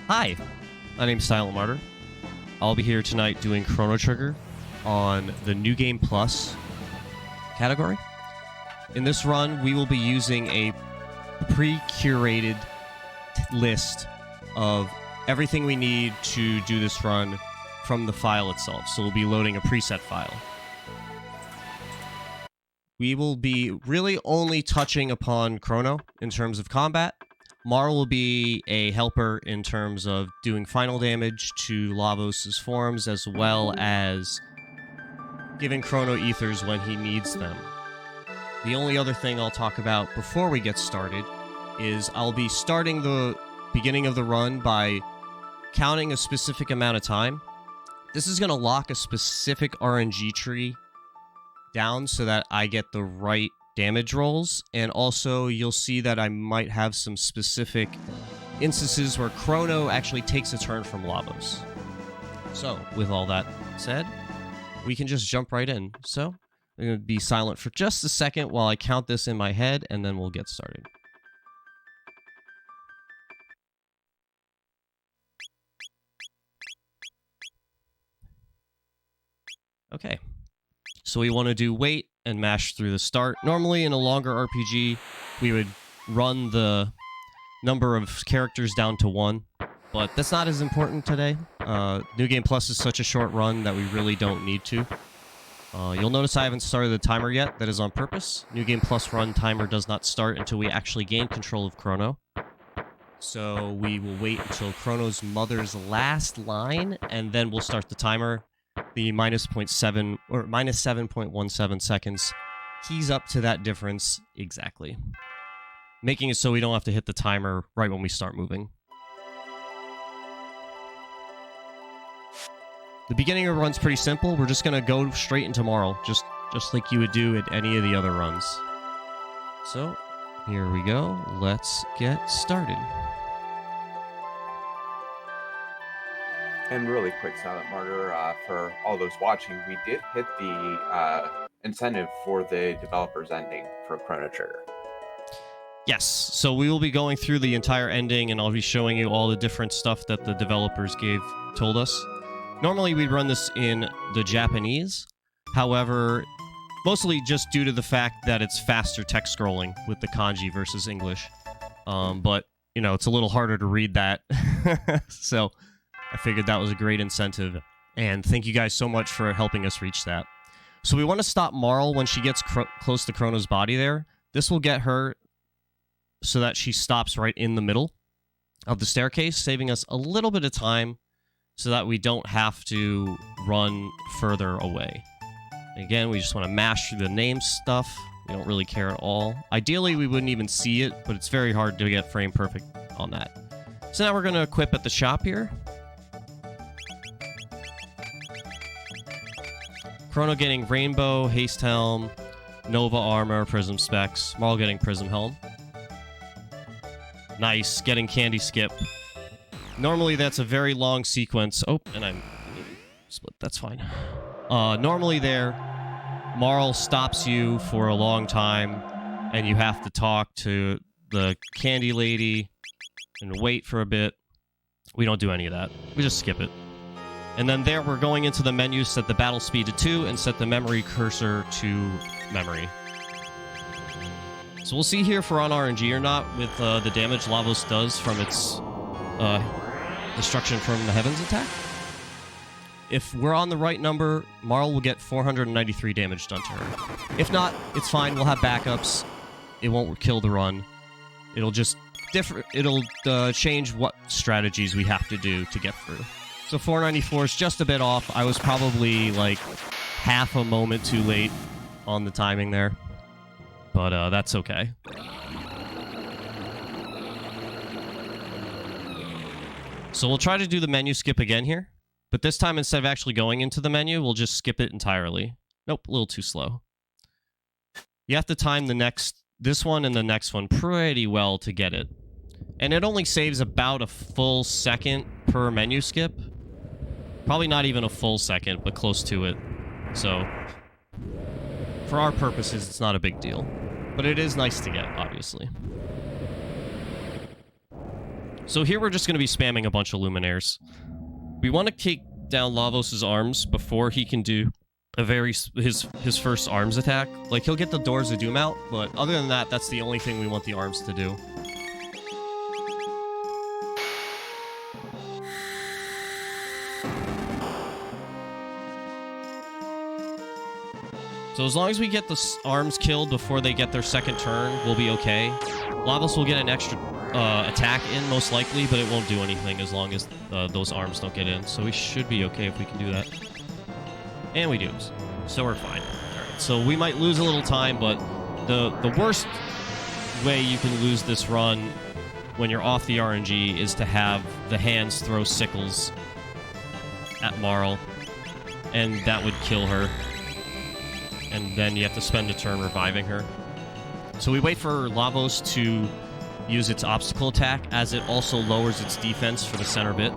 Hi, my name's silentmartyr. I'll be here tonight doing Chrono Trigger on the New Game Plus category. In this run, we will be using a pre-curated list of everything we need to do this run from the file itself. So we'll be loading a preset file. We will be really only touching upon Chrono in terms of combat. Mar will be a helper in terms of doing final damage to Lavos' forms, as well as giving Chrono ethers when he needs them. The only other thing I'll talk about before we get started is I'll be starting the beginning of the run by counting a specific amount of time. This is going to lock a specific RNG tree down so that I get the right damage rolls, and also you'll see that I might have some specific instances where Chrono actually takes a turn from Lavos. So, with all that said, we can just jump right in. So, I'm going to be silent for just a second while I count this in my head, and then we'll get started. Okay. So we want to do wait and mash through the start. Normally in a longer RPG, we would run the number of characters down to 1, but that's not as important today. New Game Plus is such a short run that we really don't need to. You'll notice I haven't started the timer yet. That is on purpose. New Game Plus run timer does not start until we actually gain control of Chrono. So we will wait until Chrono's mother's last line, and then we'll start the timer. The minus 0.7 or minus 7.17 seconds keys up to that difference exactly, making it so we don't have to hit the timer right when we start moving. The beginning of the run's pretty simple. We're just gonna go straight into Marl, just like you would do at any of the other runs. So here we go. Let's get started. And really quick, silentmartyr, for all those watching, we did hit the incentive for the developer's ending for Chrono Trigger. Yes, so we will be going through the entire ending, and I'll be showing you all the different stuff that the developers told us. Normally, we'd run this in the Japanese. However, mostly just due to the fact that it's faster text scrolling with the kanji versus English. But, you know, it's a little harder to read that. So I figured that was a great incentive, and thank you guys so much for helping us reach that. So we want to stop Marl when she gets close to Chrono's body there. This will get her so that she stops right in the middle of the staircase, saving us a little bit of time so that we don't have to run further away. Again, we just want to mash through the name stuff. We don't really care at all. Ideally, we wouldn't even see it, but it's very hard to get frame perfect on that. So now we're going to equip at the shop here. Chrono getting Rainbow, Haste Helm, Nova Armor, Prism Specs. Marl getting Prism Helm. Nice, getting Candy Skip. Normally that's a very long sequence. Oh, and I'm split, that's fine. Normally there, Marl stops you for a long time, and you have to talk to the Candy Lady and wait for a bit. We don't do any of that. We just skip it. And then there, we're going into the menu, set the battle speed to 2, and set the memory cursor to memory. So we'll see here if we're on RNG or not with the damage Lavos does from its destruction from the Heavens attack. If we're on the right number, Marl will get 493 damage done to her. If not, it's fine. We'll have backups. It won't kill the run. It'll just change what strategies we have to do to get through. So 494 is just a bit off. I was probably like half a moment too late on the timing there. But that's okay. So we'll try to do the menu skip again here. But this time, instead of actually going into the menu, we'll just skip it entirely. Nope, a little too slow. You have to time this one and the next one pretty well to get it. And it only saves about a full second per menu skip. Probably not even a full second, but close to it. So, for our purposes, it's not a big deal. But it is nice to get, obviously. So here we're just going to be spamming a bunch of Luminaires. We want to take down Lavos' arms before he can do his first arms attack. Like, he'll get the Doors of Doom out, but other than that, that's the only thing we want the arms to do. So as long as we get the arms killed before they get their second turn, we'll be okay. Lavos will get an extra attack in, most likely, but it won't do anything as long as those arms don't get in. So we should be okay if we can do that. And we do. So we're fine. Alright, so we might lose a little time, but the worst way you can lose this run when you're off the RNG is to have the hands throw sickles at Marl, and that would kill her. And then you have to spend a turn reviving her. So we wait for Lavos to use its obstacle attack, as it also lowers its defense for the center bit.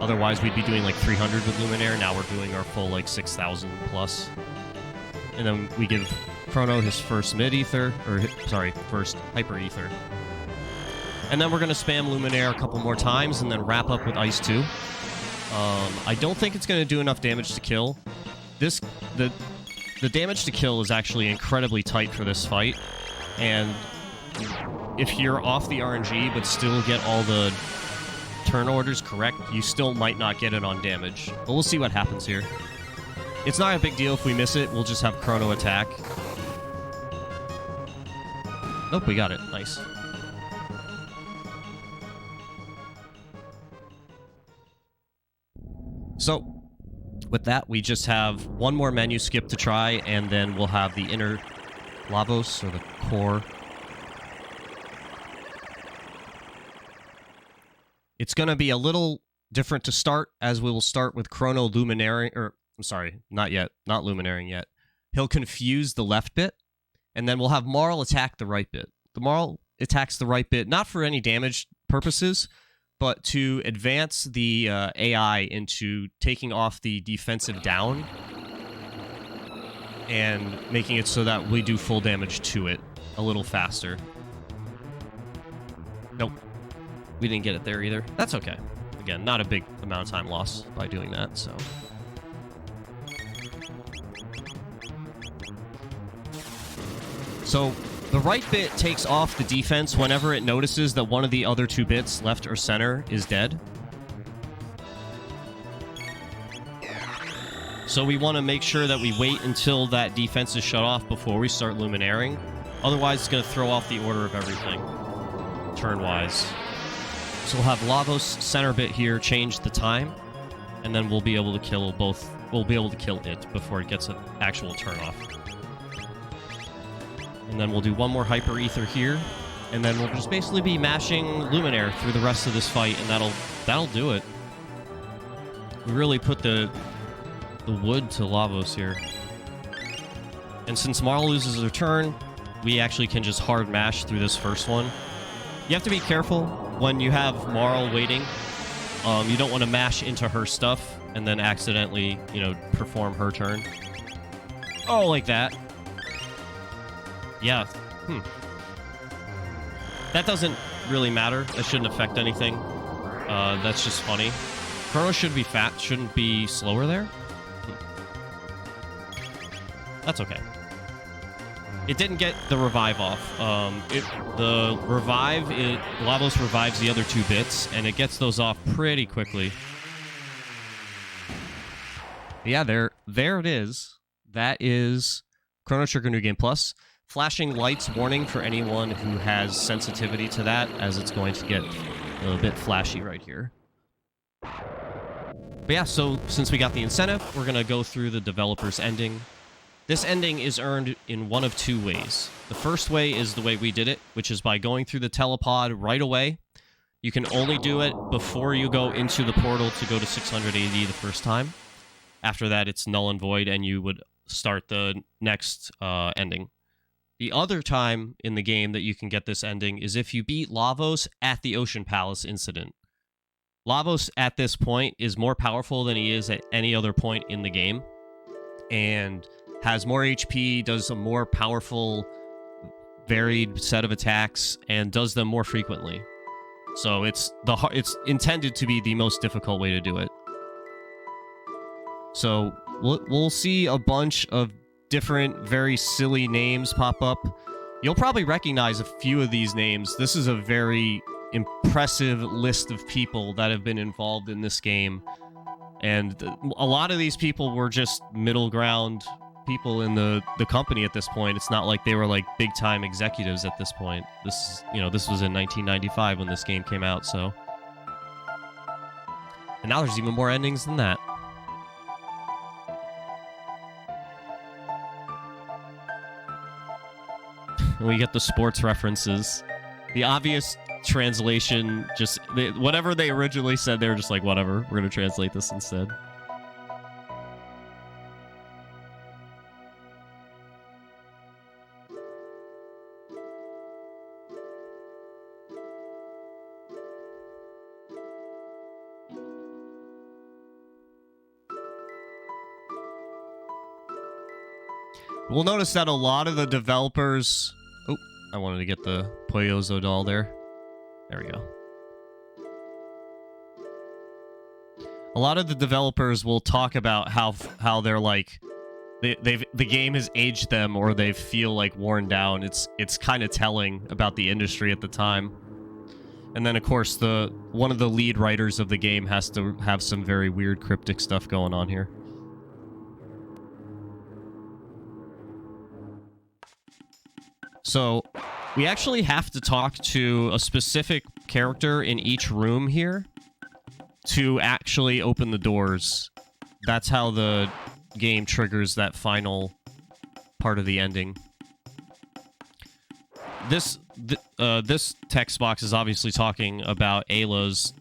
Otherwise, we'd be doing like 300 with Luminaire. Now we're doing our full like 6,000 plus. And then we give Chrono his first mid-ether, or sorry, first hyper-ether. And then we're going to spam Luminaire a couple more times and then wrap up with Ice 2. I don't think it's going to do enough damage to kill. The damage to kill is actually incredibly tight for this fight, and if you're off the RNG but still get all the turn orders correct, you still might not get it on damage. But we'll see what happens here. It's not a big deal if we miss it, we'll just have Chrono attack. Nope, we got it. Nice. So, with that, we just have one more menu skip to try, and then we'll have the inner Lavos, or the core. It's going to be a little different to start, as we will start with Chrono Luminaring, or, I'm sorry, not yet, not Luminaring yet. He'll confuse the left bit, and then we'll have Marl attack the right bit. The Marl attacks the right bit, not for any damage purposes, but to advance the AI into taking off the defensive down and making it so that we do full damage to it a little faster. Nope. We didn't get it there either. That's okay. Again, not a big amount of time loss by doing that, so... So, the right bit takes off the defense whenever it notices that one of the other two bits, left or center, is dead. So we want to make sure that we wait until that defense is shut off before we start Luminaring. Otherwise, it's going to throw off the order of everything, turn-wise. So we'll have Lavos center bit here change the time, and then we'll be able to kill both. We'll be able to kill it before it gets an actual turn off. And then we'll do one more hyper ether here, and then we'll just basically be mashing Luminaire through the rest of this fight, and that'll do it. We really put the wood to Lavos here. And since Marl loses her turn, we actually can just hard mash through this first one. You have to be careful when you have Marl waiting. You don't want to mash into her stuff and then accidentally, perform her turn. Oh, like that. Yeah. That doesn't really matter. That shouldn't affect anything. That's just funny. Chrono should be fat, shouldn't be slower there. That's okay. It didn't get the revive off. Lavos revives the other two bits, and it gets those off pretty quickly. Yeah, there it is. That is Chrono Trigger New Game Plus. Flashing lights warning for anyone who has sensitivity to that, as it's going to get a bit flashy right here. But yeah, so since we got the incentive, we're going to go through the developer's ending. This ending is earned in one of two ways. The first way is the way we did it, which is by going through the telepod right away. You can only do it before you go into the portal to go to 680 the first time. After that, it's null and void, and you would start the next ending. The other time in the game that you can get this ending is if you beat Lavos at the Ocean Palace incident. Lavos at this point is more powerful than he is at any other point in the game, and has more HP, does a more powerful, varied set of attacks, and does them more frequently. So it's intended to be the most difficult way to do it. So we'll see a bunch of different, very silly names pop up. You'll probably recognize a few of these names. This is a very impressive list of people that have been involved in this game. And a lot of these people were just middle ground people in the company at this point. It's not like they were like big time executives at this point. This was in 1995 when this game came out, so. And now there's even more endings than that. And we get the sports references. The obvious translation, just whatever they originally said, they were just like, whatever, we're gonna translate this instead. We'll notice that a lot of the developers... Oh, I wanted to get the Poyozo doll there. There we go. A lot of the developers will talk about how they're like... the game has aged them, or they feel like worn down. It's kind of telling about the industry at the time. And then, of course, one of the lead writers of the game has to have some very weird cryptic stuff going on here. So, we actually have to talk to a specific character in each room here to actually open the doors. That's how the game triggers that final part of the ending. This text box is obviously talking about Ayla's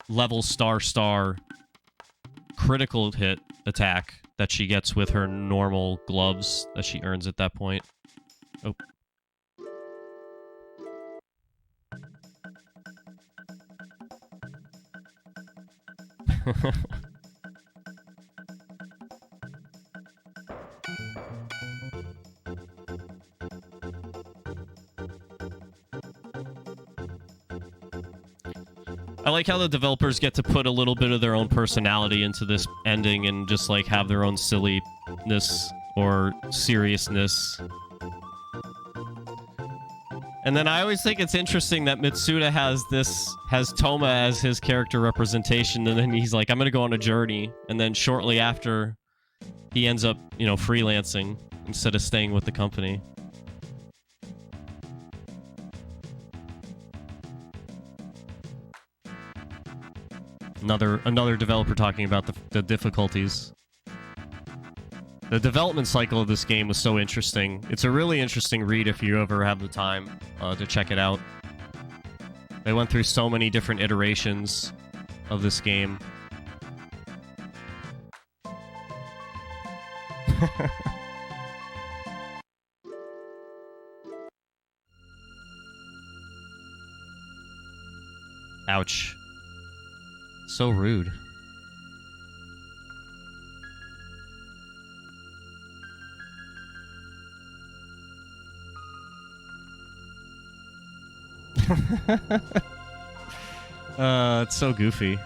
level star critical hit attack that she gets with her normal gloves that she earns at that point. Oh. I like how the developers get to put a little bit of their own personality into this ending and just, like, have their own silliness or seriousness. And then I always think it's interesting that Mitsuda has Toma as his character representation, and then he's like, I'm gonna go on a journey. And then shortly after, he ends up, freelancing instead of staying with the company. Another developer talking about the difficulties. The development cycle of this game was so interesting. It's a really interesting read if you ever have the time to check it out. They went through so many different iterations of this game. Ouch. So rude. It's so goofy.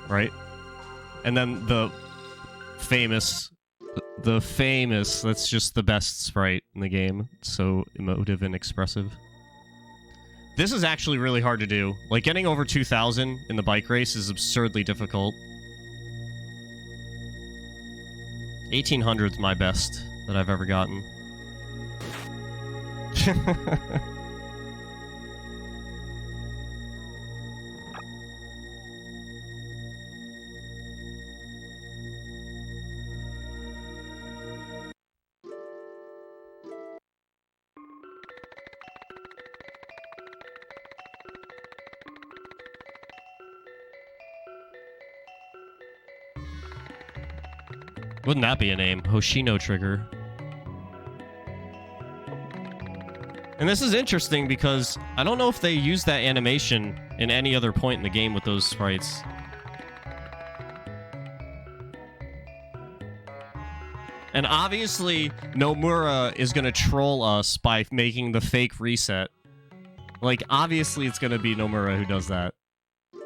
Right? And then the famous, that's just the best sprite in the game. It's so emotive and expressive. This is actually really hard to do. Like, getting over 2,000 in the bike race is absurdly difficult. 1,800's my best that I've ever gotten. Wouldn't that be a name? Hoshino Trigger. And this is interesting because I don't know if they use that animation in any other point in the game with those sprites. And obviously, Nomura is going to troll us by making the fake reset. Like, obviously it's going to be Nomura who does that.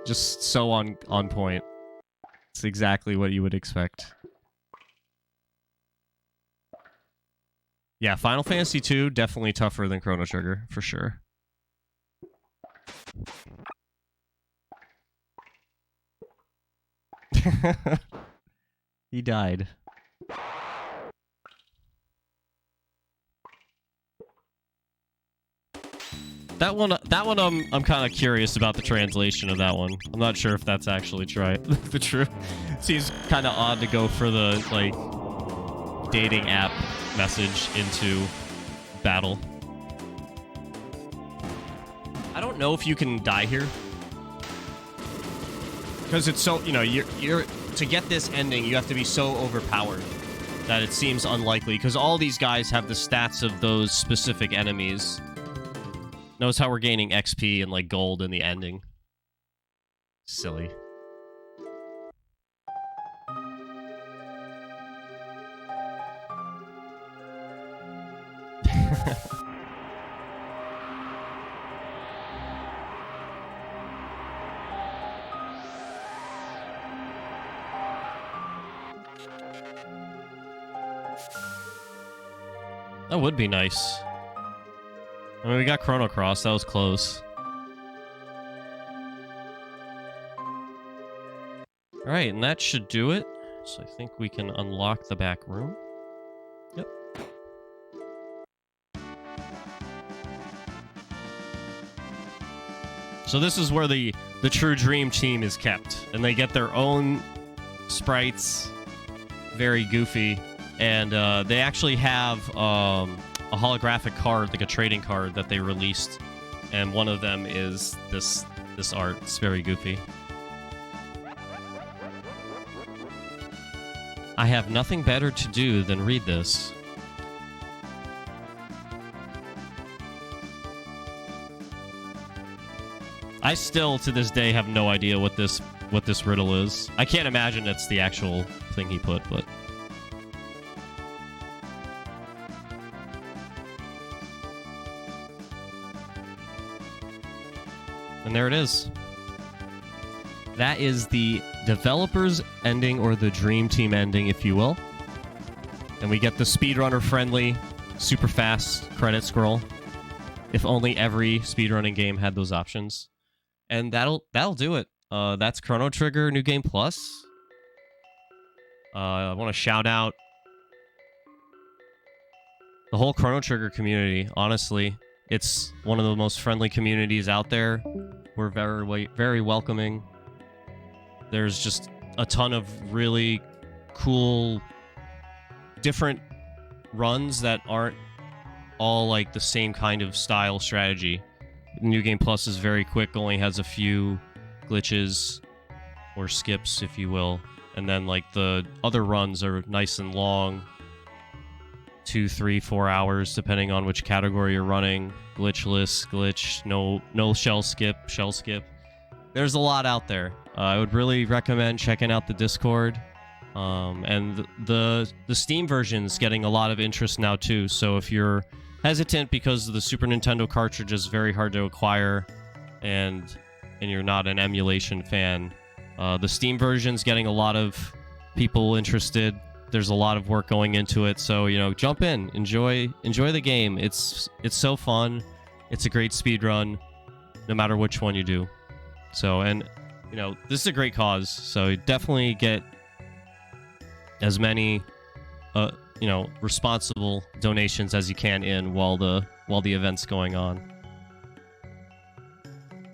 Just so on point. It's exactly what you would expect. Yeah, Final Fantasy II, definitely tougher than Chrono Trigger, for sure. He died. That one I'm kind of curious about the translation of that one. I'm not sure if that's actually the truth. Seems kind of odd to go for the like dating app message into battle. I don't know if you can die here. Because it's so, you know, you're to get this ending, you have to be so overpowered that it seems unlikely. Because all these guys have the stats of those specific enemies. Notice how we're gaining XP and like gold in the ending. Silly. That would be nice. I mean, we got Chrono Cross. That was close. Alright, and that should do it. So I think we can unlock the back room. Yep. So this is where the true dream team is kept. And they get their own sprites. Very goofy. And they actually have a holographic card, like a trading card that they released. And one of them is this art. It's very goofy. I have nothing better to do than read this. I still, to this day, have no idea what this riddle is. I can't imagine it's the actual thing he put, but... And there it is. That is the developer's ending, or the Dream Team ending, if you will. And we get the speedrunner-friendly, super fast credit scroll. If only every speedrunning game had those options. And that'll do it. That's Chrono Trigger New Game Plus. I want to shout out the whole Chrono Trigger community, honestly. It's one of the most friendly communities out there. We're very welcoming. There's just a ton of really cool, different runs that aren't all like the same kind of style strategy. New Game Plus is very quick, only has a few glitches or skips, if you will. And then like the other runs are nice and long. 2, 3, 4 hours, depending on which category you're running. Glitchless, glitch, no shell skip. There's a lot out there. I would really recommend checking out the Discord. And the Steam version's getting a lot of interest now too. So if you're hesitant because the Super Nintendo cartridge is very hard to acquire, and you're not an emulation fan, the Steam version's getting a lot of people interested. There's a lot of work going into it, so you know, jump in, enjoy the game. It's so fun. It's a great speedrun, no matter which one you do. So, and you know, this is a great cause. So definitely get as many, you know, responsible donations as you can in while the event's going on.